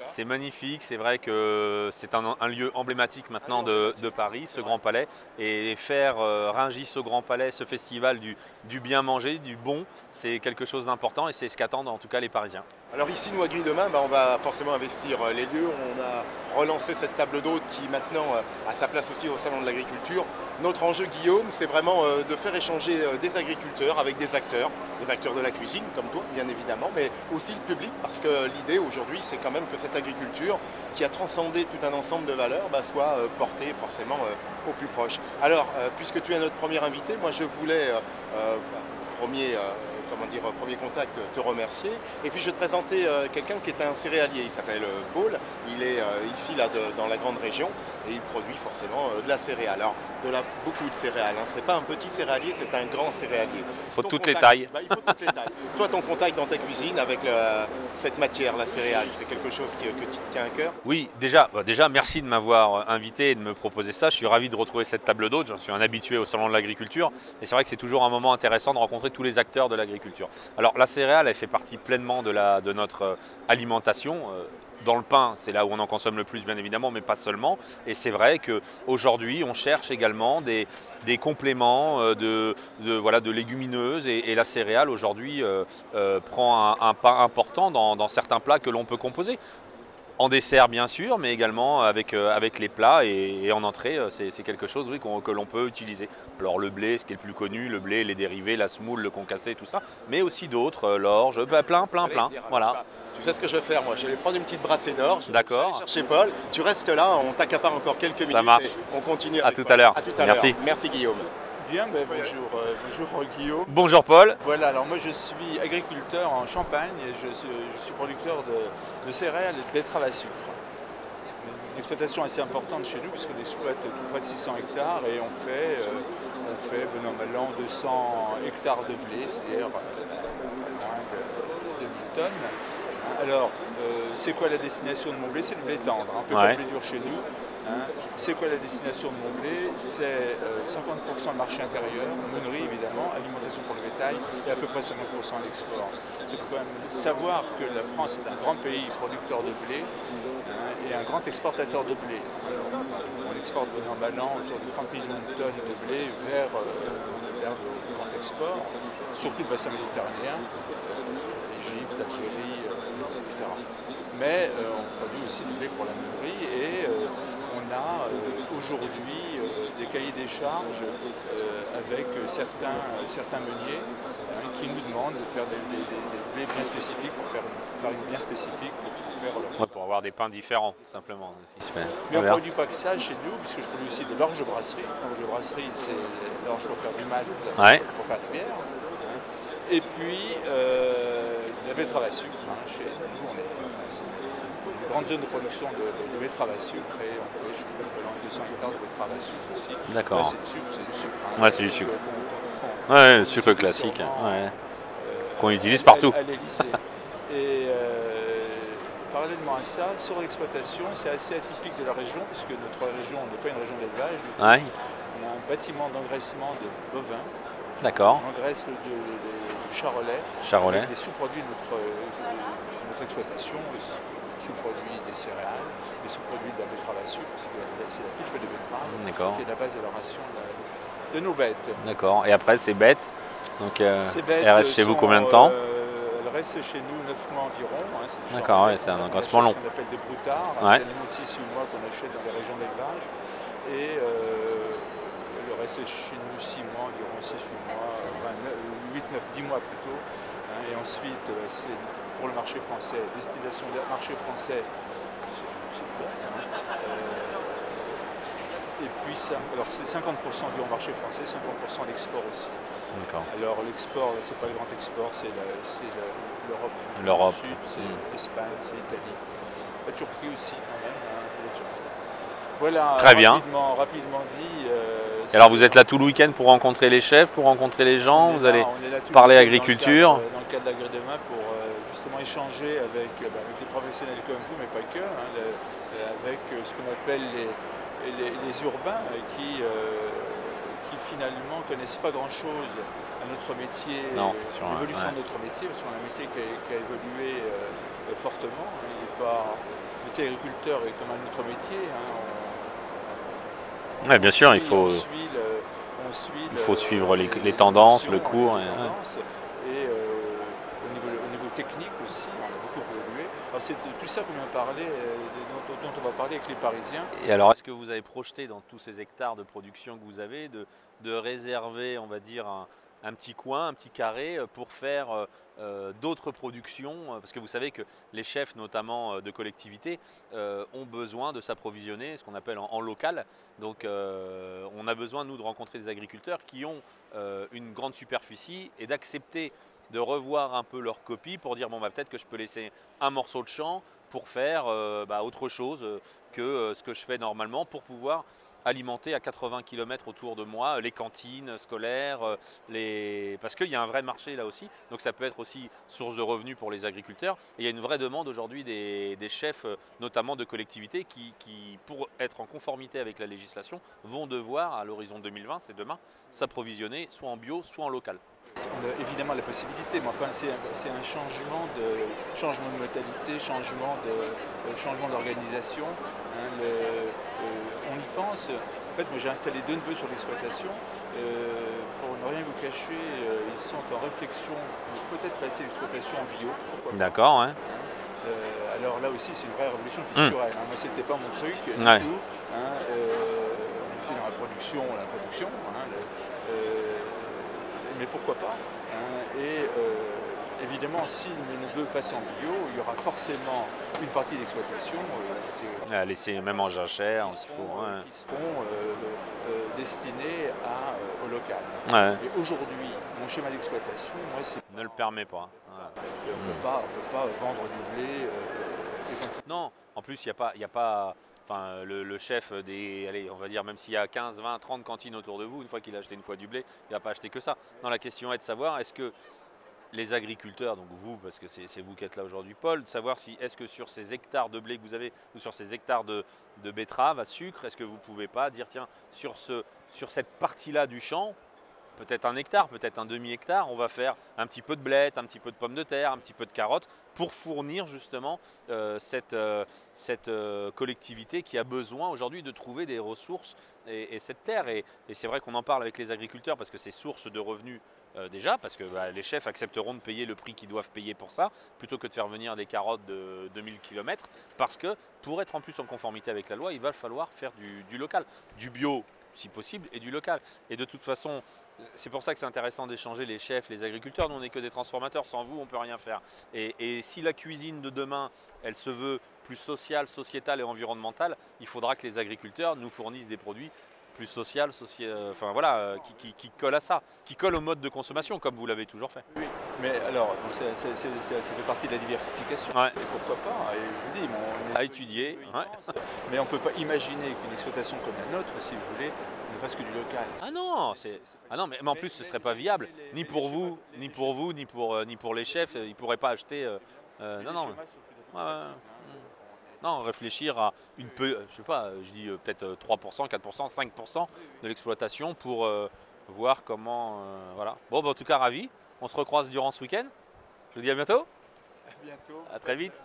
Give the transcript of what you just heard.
C'est magnifique, c'est vrai que c'est un lieu emblématique maintenant de Paris, ce Grand Palais. Et faire Rungis au Grand Palais, ce festival du bien manger, du bon, c'est quelque chose d'important et c'est ce qu'attendent en tout cas les Parisiens. Alors ici, nous à Grille de Main, on va forcément investir les lieux. On a relancé cette table d'hôte qui maintenant a sa place aussi au Salon de l'Agriculture. Notre enjeu, Guillaume, c'est vraiment de faire échanger des agriculteurs avec des acteurs de la cuisine, comme toi, bien évidemment, mais aussi le public, parce que l'idée aujourd'hui, c'est quand même que cette agriculture, qui a transcendé tout un ensemble de valeurs, soit portée forcément au plus proche. Alors, puisque tu es notre premier invité, moi je voulais, premier contact, te remercier. Et puis je vais te présenter quelqu'un qui est un céréalier. Il s'appelle Paul. Il est ici dans la grande région et il produit forcément de la céréale. Alors beaucoup de céréales. Hein. C'est pas un petit céréalier, c'est un grand céréalier. Il faut toutes les tailles. Il faut toutes les tailles. Toi, ton contact dans ta cuisine avec cette matière, la céréale, c'est quelque chose que tu te tiens à cœur? Oui, déjà merci de m'avoir invité et de me proposer ça. Je suis ravi de retrouver cette table d'hôte. J'en suis un habitué au Salon de l'Agriculture. Et c'est vrai que c'est toujours un moment intéressant de rencontrer tous les acteurs de l'agriculture. Alors la céréale, elle fait partie pleinement de notre alimentation. Dans le pain, c'est là où on en consomme le plus bien évidemment, mais pas seulement. Et c'est vrai qu'aujourd'hui, on cherche également des compléments de légumineuses. Et la céréale aujourd'hui prend un pas important dans certains plats que l'on peut composer. En dessert bien sûr, mais également avec les plats et en entrée, c'est quelque chose oui, que l'on peut utiliser. Alors le blé, ce qui est le plus connu, le blé, les dérivés, la semoule, le concassé, tout ça, mais aussi d'autres, l'orge, plein. Voilà. Tu sais ce que je vais faire moi? Je vais aller prendre une petite brassée d'orge. D'accord. Je vais aller chercher Paul. Tu restes là, on t'accapare encore quelques minutes. Ça marche. Et on continue. À tout à l'heure. Merci. Merci Guillaume. Bien, bonjour Guillaume. Bonjour Paul. Voilà, alors moi je suis agriculteur en Champagne et je suis producteur de céréales et de betteraves à sucre. Une exploitation assez importante chez nous puisqu'on exploite tout près de 600 hectares et on fait bon an, mal an, 200 hectares de blé, c'est-à-dire moins de 2000 tonnes. Alors, c'est quoi la destination de mon blé? C'est le blé tendre, un peu comme le blé dur chez nous. C'est quoi la destination de mon blé? C'est 50% le marché intérieur, meunerie évidemment, alimentation pour le bétail et à peu près 50% à l'export. Il faut quand même savoir que la France est un grand pays producteur de blé et un grand exportateur de blé. On exporte bon an, mal an autour de 30 millions de tonnes de blé vers le grand export, surtout le bassin méditerranéen, Égypte, Algérie, etc. Mais on produit aussi du blé pour la meunerie et on a aujourd'hui des cahiers des charges avec certains meuniers qui nous demandent de faire des blés bien spécifiques pour faire une farine bien spécifique pour avoir des pains différents, tout simplement. Mais on ne produit pas que ça chez nous, puisque je produis aussi de l'orge de brasserie. L'orge de brasserie, c'est l'orge pour faire du malt, pour faire de la bière. Et puis la betterave à sucre. Chez nous, c'est une grande zone de production de betterave à sucre et on fait chez nous 200 hectares de betterave à sucre aussi. D'accord. C'est du sucre. Ouais, c'est du sucre. Le sucre classique. Qu'on utilise partout. À l'Élysée. Et parallèlement à ça, sur l'exploitation, c'est assez atypique de la région, puisque notre région n'est pas une région d'élevage. On a un bâtiment d'engraissement de bovins. D'accord. On engraisse le charolais. Avec des sous-produits de notre exploitation, les sous-produits des céréales, les sous-produits de la betterave à sucre, c'est la pulpe de betterave qui est la base de la ration de nos bêtes. D'accord. Et après, ces bêtes, ces bêtes elles restent chez vous combien de temps? Elles restent chez nous 9 mois environ. D'accord, c'est un engraissement long. Ce qu'on appelle des broutards, des animaux de 6-8 mois qu'on achète dans les régions d'élevage. Et le reste chez nous 6 mois, environ 6-8 mois, enfin 8, 9, 10 mois plutôt. Et ensuite, c'est pour le marché français, destination du marché français, c'est le bœuf. Et puis, alors c'est 50% environ marché français, 50% l'export aussi. Alors l'export, c'est pas le grand export, c'est l'Europe du Sud, c'est l'Espagne, c'est l'Italie. La Turquie aussi quand même. Voilà, très bien. Rapidement dit. Alors vous êtes là tout le week-end pour rencontrer les chefs, pour rencontrer les gens, vous allez parler agriculture. Dans le cadre de la Grille de Main pour justement échanger avec les professionnels comme vous, mais pas que, avec ce qu'on appelle les urbains qui finalement ne connaissent pas grand-chose à notre métier, l'évolution de notre métier, parce qu'on a un métier qui a évolué fortement. Il n'est pas métier d'agriculteur est comme un autre métier. Ouais, bien sûr, il On faut, suivre les tendances, le cours. Et au niveau technique aussi, on a beaucoup évolué. Alors c'est de tout ça qu'on vient parler, dont on va parler avec les Parisiens. Et alors, est-ce que vous avez projeté dans tous ces hectares de production que vous avez de réserver, on va dire, un petit coin, un petit carré pour faire d'autres productions? Parce que vous savez que les chefs, notamment de collectivités, ont besoin de s'approvisionner, ce qu'on appelle en local. Donc on a besoin, nous, de rencontrer des agriculteurs qui ont une grande superficie et d'accepter de revoir un peu leur copie pour dire bon, bah, peut-être que je peux laisser un morceau de champ pour faire autre chose que ce que je fais normalement pour pouvoir alimenter à 80 km autour de moi les cantines scolaires, parce qu'il y a un vrai marché là aussi, donc ça peut être aussi source de revenus pour les agriculteurs. Et il y a une vraie demande aujourd'hui des chefs, notamment de collectivités, qui, pour être en conformité avec la législation, vont devoir, à l'horizon 2020, c'est demain, s'approvisionner soit en bio, soit en local. On a évidemment la possibilité, mais enfin c'est un changement de modalité, changement d'organisation. On y pense. En fait, moi j'ai installé 2 neveux sur l'exploitation. Pour ne rien vous cacher, ils sont en réflexion de peut-être passer l'exploitation en bio. D'accord, ouais. Alors là aussi, c'est une vraie révolution culturelle. Moi, c'était pas mon truc du tout. On était dans la production. Mais pourquoi pas, évidemment, si mes neveux passent en bio, il y aura forcément une partie d'exploitation laisser même en jachère, qui seront destinés au local. Ouais. Et aujourd'hui, mon schéma d'exploitation, moi, ne le permet pas. On ne peut pas vendre du blé des quantités. Non, en plus, il n'y a pas enfin, le chef allez, on va dire, même s'il y a 15, 20, 30 cantines autour de vous, une fois qu'il a acheté une fois du blé, il ne va pas acheter que ça. Non, la question est de savoir, est-ce que les agriculteurs, donc vous, parce que c'est vous qui êtes là aujourd'hui, Paul, de savoir si est-ce que sur ces hectares de blé que vous avez, ou sur ces hectares de betteraves à sucre, est-ce que vous ne pouvez pas dire, tiens, sur cette partie-là du champ, peut-être 1 hectare, peut-être un demi-hectare, on va faire un petit peu de blettes, un petit peu de pommes de terre, un petit peu de carottes, pour fournir justement cette collectivité qui a besoin aujourd'hui de trouver des ressources et cette terre. Et c'est vrai qu'on en parle avec les agriculteurs parce que c'est source de revenus déjà, parce que les chefs accepteront de payer le prix qu'ils doivent payer pour ça, plutôt que de faire venir des carottes de 2000 km, parce que pour être en plus en conformité avec la loi, il va falloir faire du local, du bio si possible, et du local. Et de toute façon, c'est pour ça que c'est intéressant d'échanger les chefs, les agriculteurs. Nous, on n'est que des transformateurs. Sans vous, on ne peut rien faire. Et si la cuisine de demain, elle se veut plus sociale, sociétale et environnementale, il faudra que les agriculteurs nous fournissent des produits plus social, enfin voilà, qui collent à ça, qui collent au mode de consommation, comme vous l'avez toujours fait. Oui, mais alors, ça fait partie de la diversification. Ouais. Et pourquoi pas, et je vous dis, à étudier. Mais on ne peut pas imaginer qu'une exploitation comme la nôtre, si vous voulez, ne fasse que du local. Ah non, mais en plus ce serait pas viable, ni pour vous, ni pour les chefs, ils ne pourraient pas acheter. Non, réfléchir à je sais pas, je dis peut-être 3%, 4%, 5% de l'exploitation pour voir comment. Voilà. Bon, en tout cas, ravi. On se recroise durant ce week-end. Je vous dis à bientôt. À bientôt. À très vite.